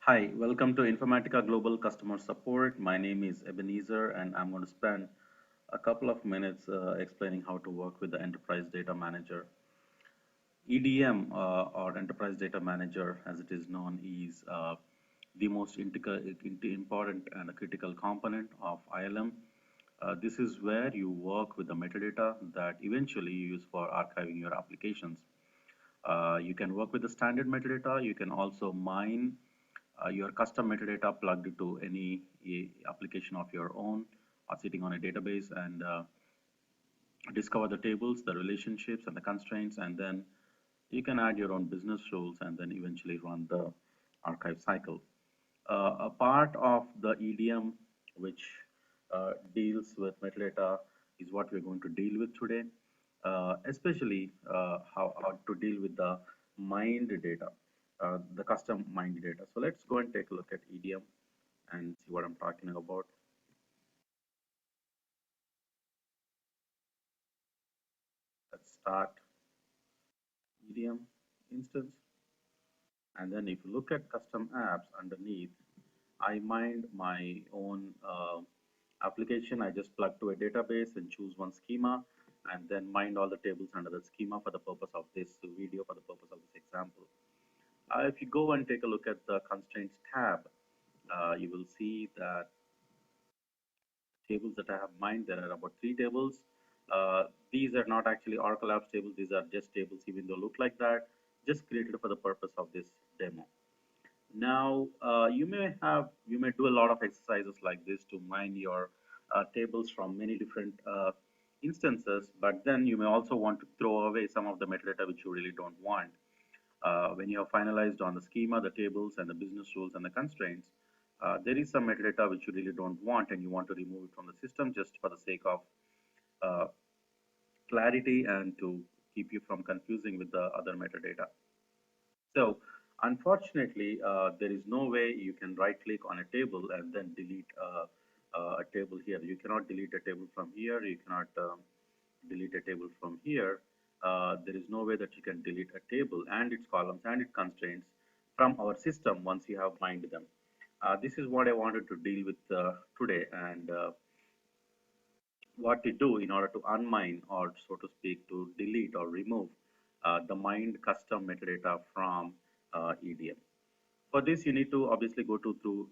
Hi, welcome to Informatica Global Customer Support. My name is Ebenezer, and I'm going to spend a couple of minutes explaining how to work with the Enterprise Data Manager. EDM, or Enterprise Data Manager, as it is known, is the most important and a critical component of ILM. This is where you work with the metadata that eventually you use for archiving your applications. You can work with the standard metadata. You can also mine your custom metadata plugged to any application of your own or sitting on a database and discover the tables, the relationships, and the constraints, and then you can add your own business rules and then eventually run the archive cycle. A part of the EDM which deals with metadata is what we're going to deal with today, especially how to deal with the mined data, the custom mined data. So let's go and take a look at EDM and see what I'm talking about. Let's start EDM instance. And then if you look at custom apps underneath, I mined my own application. I just plug to a database and choose one schema and then mind all the tables under that schema for the purpose of this video, for the purpose of this example. If you go and take a look at the constraints tab, you will see that tables that I have mined, there are about 3 tables. These are not actually Oracle Apps tables. These are just tables, even though look like that, just created for the purpose of this demo. Now, you may do a lot of exercises like this to mine your tables from many different instances, but then you may also want to throw away some of the metadata which you really don't want. When you have finalized on the schema, the tables, and the business rules and the constraints, there is some metadata which you really don't want, and you want to remove it from the system just for the sake of uh, clarity and to keep you from confusing with the other metadata. So unfortunately, there is no way you can right click on a table and then delete a table here. You cannot delete a table from here. You cannot delete a table from here. There is no way that you can delete a table and its columns and its constraints from our system once you have mined them. This is what I wanted to deal with today, and what to do in order to unmine, or so to speak, to delete or remove the mined custom metadata from EDM. For this, you need to obviously go through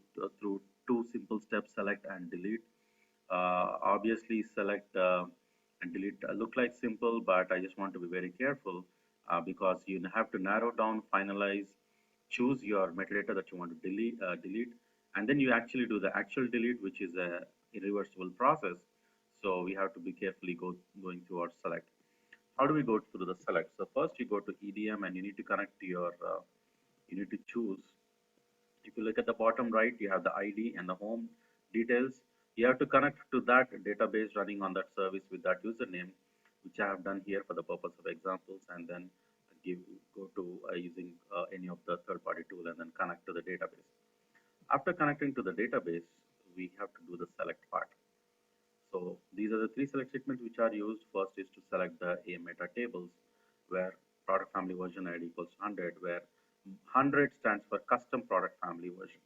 2 simple steps: select and delete. Obviously, select and delete look like simple, but I just want to be very careful because you have to narrow down, finalize, choose your metadata that you want to delete, and then you actually do the actual delete, which is a irreversible process. So we have to be carefully going through our select. How do we go through the select? So first you go to EDM and you need to connect to your, you need to choose. If you look at the bottom right, you have the ID and the home details. You have to connect to that database running on that service with that username, which I have done here for the purpose of examples, and then go to using any of the third-party tool and then connect to the database. After connecting to the database, we have to do the select part. So these are the 3 select statements which are used. First is to select the A meta tables, where product family version ID equals 100, where 100 stands for custom product family version,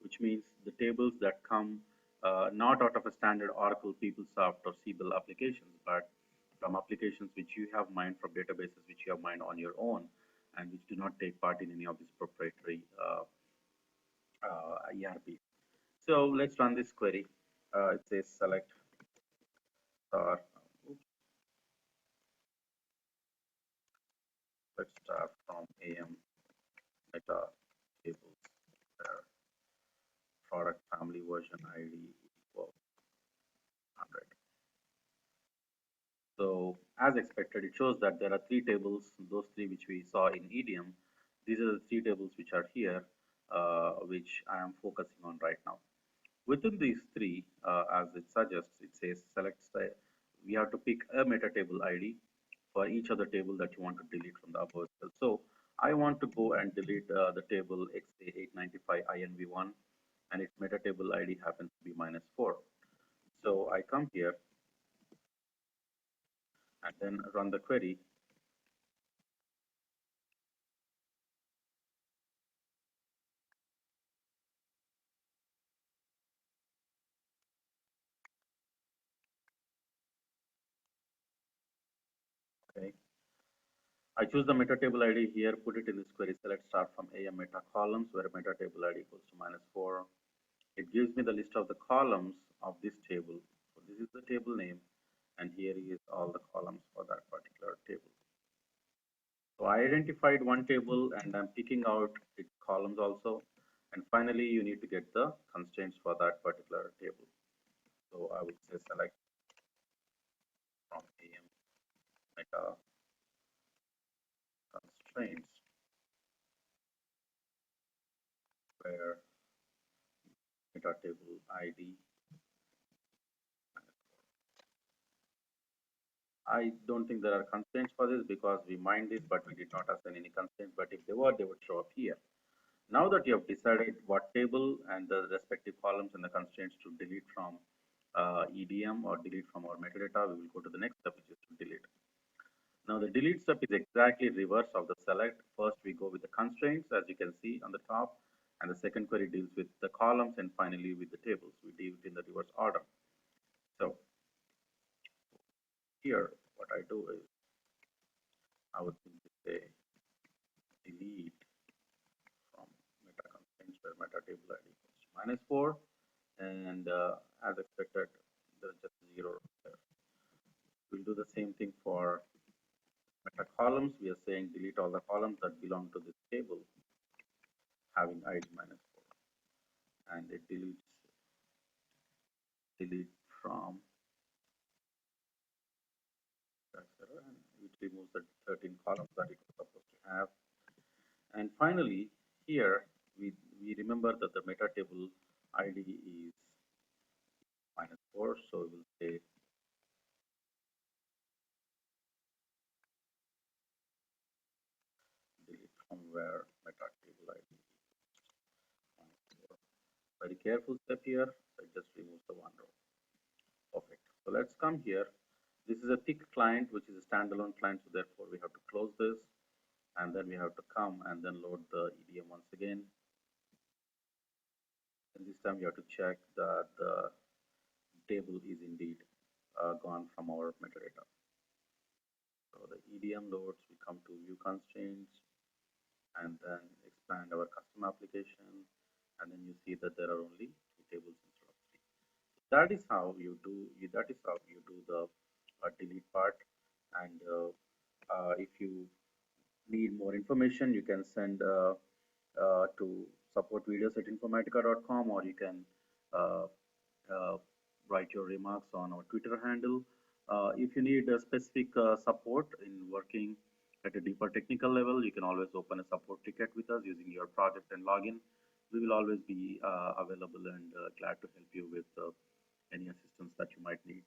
which means the tables that come not out of a standard Oracle, PeopleSoft, or Siebel applications, but from applications which you have mined from databases which you have mined on your own and which do not take part in any of these proprietary ERP. So let's run this query. It says select star. Let's start from AM meta tables where product family version ID equals 100. So as expected, it shows that there are 3 tables, those 3 which we saw in EDM. These are the 3 tables which are here, which I am focusing on right now. Within these 3, as it suggests, it says select, we have to pick a meta table ID for each other table that you want to delete from the above cell. So I want to go and delete the table XA895INV1, and its meta table ID happens to be -4. So I come here and then run the query. I choose the meta table ID here, put it in this query, select start from AM meta columns where meta table ID equals to -4. It gives me the list of the columns of this table. So this is the table name, and here is all the columns for that particular table. So I identified one table and I'm picking out its columns also. And finally, you need to get the constraints for that particular table. So I would say select from AM meta constraints where meta table ID. I don't think there are constraints for this because we mined it, but we did not assign any constraints. But if they were, they would show up here. Now that you have decided what table and the respective columns and the constraints to delete from EDM or delete from our metadata, we will go to the next step, which is to delete. Now the delete step is exactly reverse of the select. First we go with the constraints, as you can see on the top, and the second query deals with the columns, and finally with the tables. We deal it in the reverse order. So here what I do is I would simply say delete from meta constraints where meta table ID equals to -4, and as expected there's just 0 there. We'll do the same thing for meta columns. We are saying delete all the columns that belong to this table having ID -4, and it delete from and it removes the 13 columns that it was supposed to have. And finally, here we remember that the meta table ID is -4, so we will say delete from where meta table ID is -4. Very careful step here, so it just removes the one row. Perfect. So let's come here. This is a thick client, which is a standalone client, so therefore we have to close this, and then we have to come and then load the EDM once again. And this time you have to check that the table is indeed gone from our metadata. So the EDM loads, we come to view constraints and then expand our custom application, and then you see that there are only 2 tables instead of 3. That is how you do the delete part. And if you need more information, you can send to supportvideos@informatica.com, or you can uh, uh, write your remarks on our Twitter handle. If you need a specific support in working at a deeper technical level, you can always open a support ticket with us using your project and login. We will always be available and glad to help you with any assistance that you might need.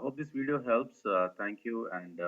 Hope this video helps. Thank you, and